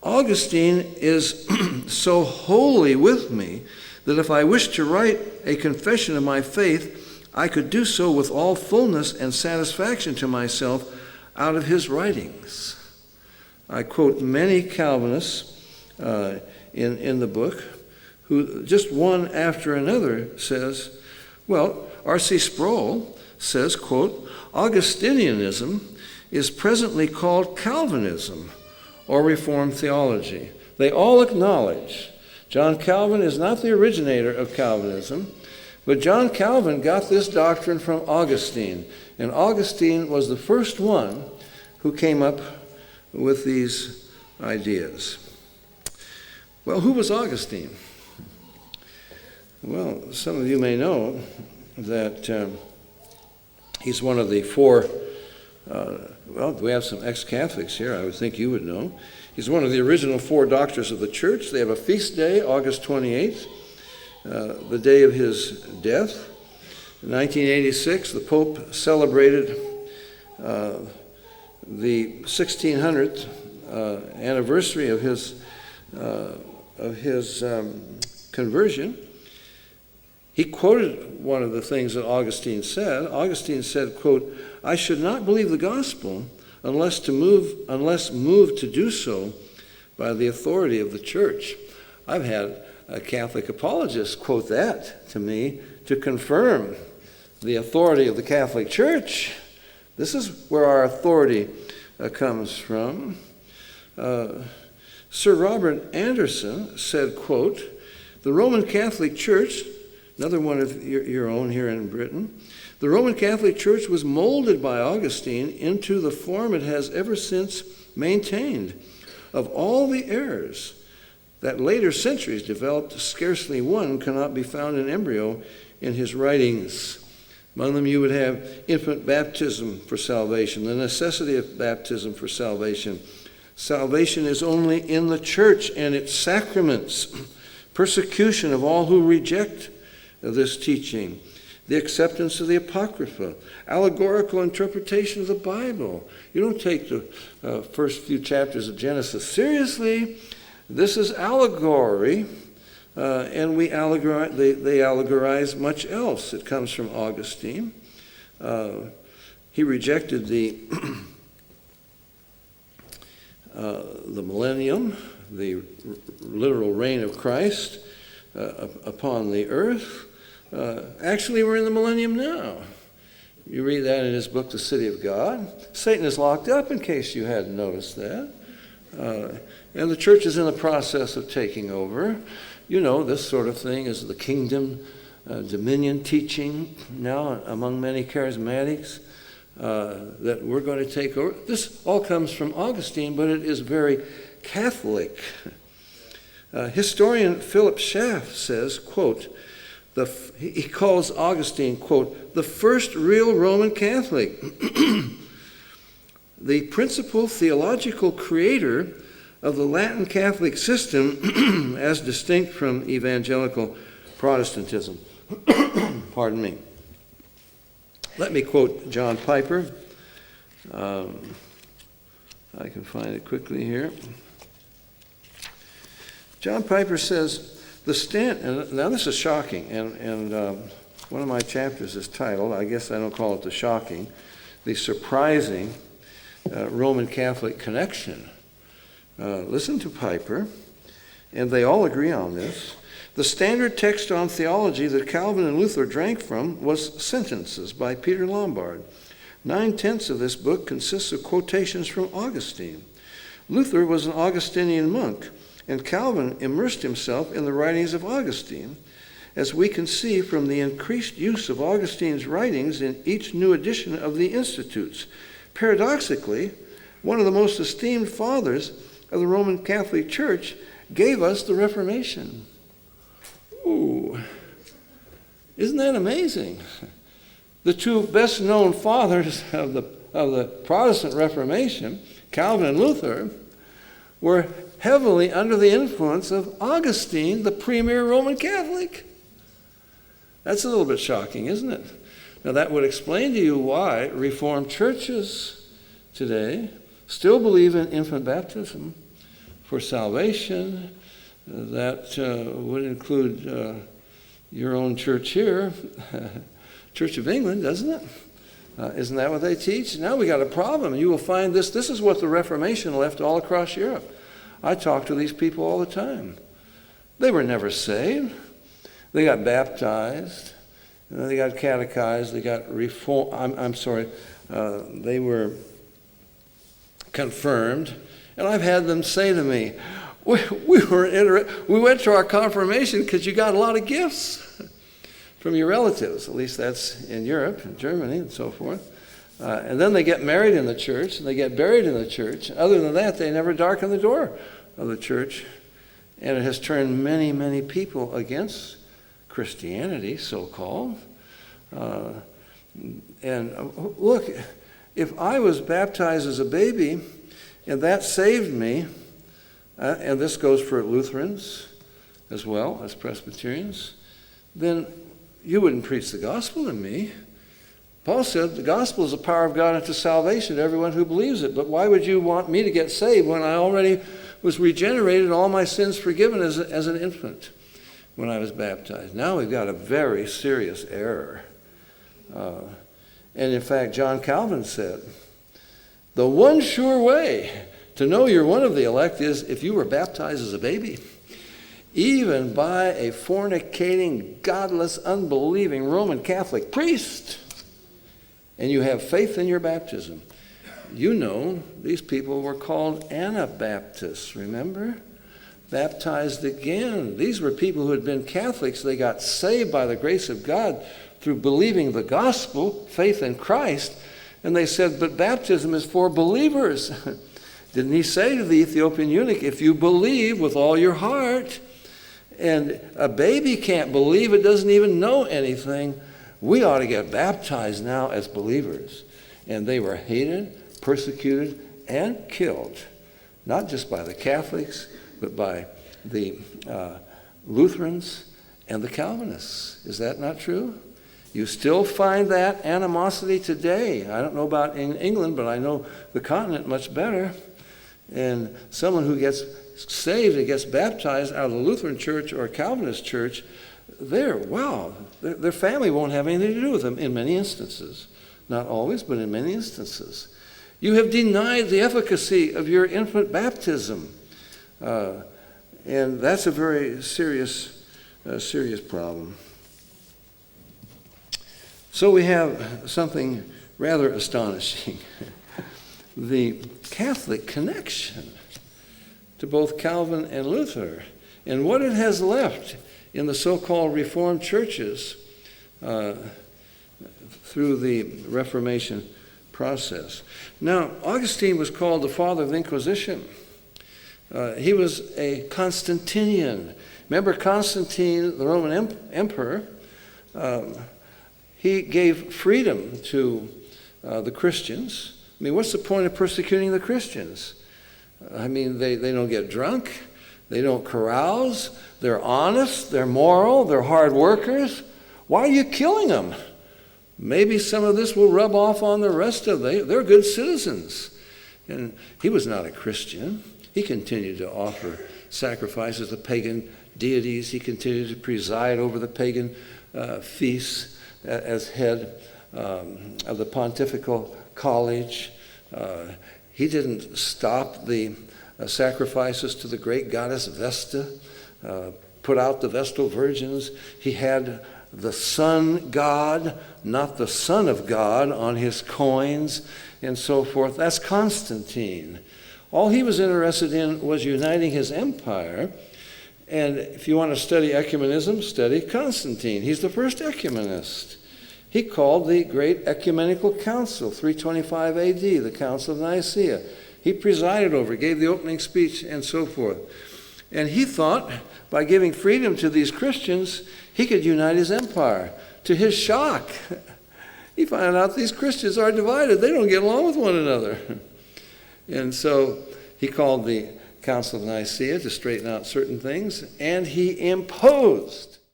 Augustine is so wholly with me that if I wished to write a confession of my faith, I could do so with all fullness and satisfaction to myself out of his writings. I quote many Calvinists in the book who just one after another says, well, R.C. Sproul says, quote, Augustinianism is presently called Calvinism or Reformed theology. They all acknowledge John Calvin is not the originator of Calvinism, but John Calvin got this doctrine from Augustine, and Augustine was the first one who came up with these ideas. Well, who was Augustine? Well, some of you may know that he's one of the four, we have some ex-Catholics here, I would think you would know. He's one of the original four doctors of the church. They have a feast day, August 28th, the day of his death. In 1986, the Pope celebrated the 1600th anniversary of his conversion. He quoted one of the things that Augustine said. Augustine said, quote, I should not believe the gospel unless moved to do so by the authority of the church. I've had a Catholic apologist quote that to me to confirm the authority of the Catholic Church. This is where our authority comes from. Sir Robert Anderson said, quote, the Roman Catholic Church, another one of your own here in Britain, the Roman Catholic Church was molded by Augustine into the form it has ever since maintained. Of all the errors that later centuries developed, scarcely one cannot be found in embryo in his writings. Among them you would have infant baptism for salvation, the necessity of baptism for salvation. Salvation is only in the church and its sacraments. Persecution of all who reject this teaching. The acceptance of the Apocrypha, allegorical interpretation of the Bible. You don't take the first few chapters of Genesis seriously. This is allegory, and they allegorize much else. It comes from Augustine. He rejected the millennium, the literal reign of Christ upon the earth. Actually, we're in the millennium now. You read that in his book, The City of God. Satan is locked up, in case you hadn't noticed that. And the church is in the process of taking over. You know, this sort of thing is the kingdom dominion teaching now among many charismatics that we're going to take over. This all comes from Augustine, but it is very Catholic. Historian Philip Schaff says, quote, he calls Augustine, quote, the first real Roman Catholic, the principal theological creator of the Latin Catholic system as distinct from evangelical Protestantism. Pardon me. Let me quote John Piper. I can find it quickly here. John Piper says, now this is shocking, and one of my chapters is titled, I guess I don't call it the shocking, the surprising Roman Catholic connection. Listen to Piper, and they all agree on this. The standard text on theology that Calvin and Luther drank from was Sentences by Peter Lombard. 9/10 of this book consists of quotations from Augustine. Luther was an Augustinian monk, and Calvin immersed himself in the writings of Augustine, as we can see from the increased use of Augustine's writings in each new edition of the Institutes. Paradoxically, one of the most esteemed fathers of the Roman Catholic Church gave us the Reformation. Ooh, isn't that amazing? The two best-known fathers of the Protestant Reformation, Calvin and Luther, were heavily under the influence of Augustine, the premier Roman Catholic. That's a little bit shocking, isn't it? Now that would explain to you why Reformed churches today still believe in infant baptism for salvation. That would include your own church here, Church of England, doesn't it? Isn't that what they teach? Now we got a problem. You will find this. This is what the Reformation left all across Europe. I talk to these people all the time. They were never saved. They got baptized. They got catechized. They got they were confirmed. And I've had them say to me, we went to our confirmation because you got a lot of gifts from your relatives. At least that's in Europe, in Germany, and so forth. And then they get married in the church, and they get buried in the church. Other than that, they never darken the door of the church. And it has turned many, many people against Christianity, so-called. And look, if I was baptized as a baby, and that saved me, and this goes for Lutherans as well as Presbyterians, then you wouldn't preach the gospel to me. Paul said the gospel is the power of God unto salvation to everyone who believes it. But why would you want me to get saved when I already was regenerated, all my sins forgiven as an infant when I was baptized? Now we've got a very serious error. And in fact, John Calvin said, the one sure way to know you're one of the elect is if you were baptized as a baby, even by a fornicating, godless, unbelieving Roman Catholic priest, and you have faith in your baptism. You know, these people were called Anabaptists, remember? Baptized again. These were people who had been Catholics. They got saved by the grace of God through believing the gospel, faith in Christ, and they said, but baptism is for believers. Didn't he say to the Ethiopian eunuch, if you believe with all your heart, and a baby can't believe, it doesn't even know anything, we ought to get baptized now as believers. And they were hated, persecuted, and killed, not just by the Catholics, but by the Lutherans and the Calvinists. Is that not true? You still find that animosity today. I don't know about in England, but I know the continent much better. And someone who gets saved and gets baptized out of the Lutheran church or a Calvinist church, their family won't have anything to do with them in many instances. Not always, but in many instances. You have denied the efficacy of your infant baptism. And that's a very serious problem. So we have something rather astonishing. The Catholic connection to both Calvin and Luther, and what it has left in the so-called Reformed churches through the Reformation process. Now, Augustine was called the father of the Inquisition. He was a Constantinian. Remember Constantine, the Roman emperor? He gave freedom to the Christians. I mean, what's the point of persecuting the Christians? I mean, they don't get drunk. They don't carouse. They're honest. They're moral. They're hard workers. Why are you killing them? Maybe some of this will rub off on the rest of them. They're good citizens. And he was not a Christian. He continued to offer sacrifices to pagan deities. He continued to preside over the pagan feasts as head of the Pontifical College. He didn't stop the sacrifices to the great goddess Vesta, put out the Vestal virgins. He had the sun god, not the Son of God, on his coins and so forth. That's Constantine. All he was interested in was uniting his empire. And if you want to study ecumenism, study Constantine. He's the first ecumenist. He called the Great Ecumenical Council, 325 AD, the Council of Nicaea. He presided over it, gave the opening speech, and so forth. And he thought by giving freedom to these Christians, he could unite his empire. To his shock, he found out these Christians are divided. They don't get along with one another. And so he called the Council of Nicaea to straighten out certain things, and he imposed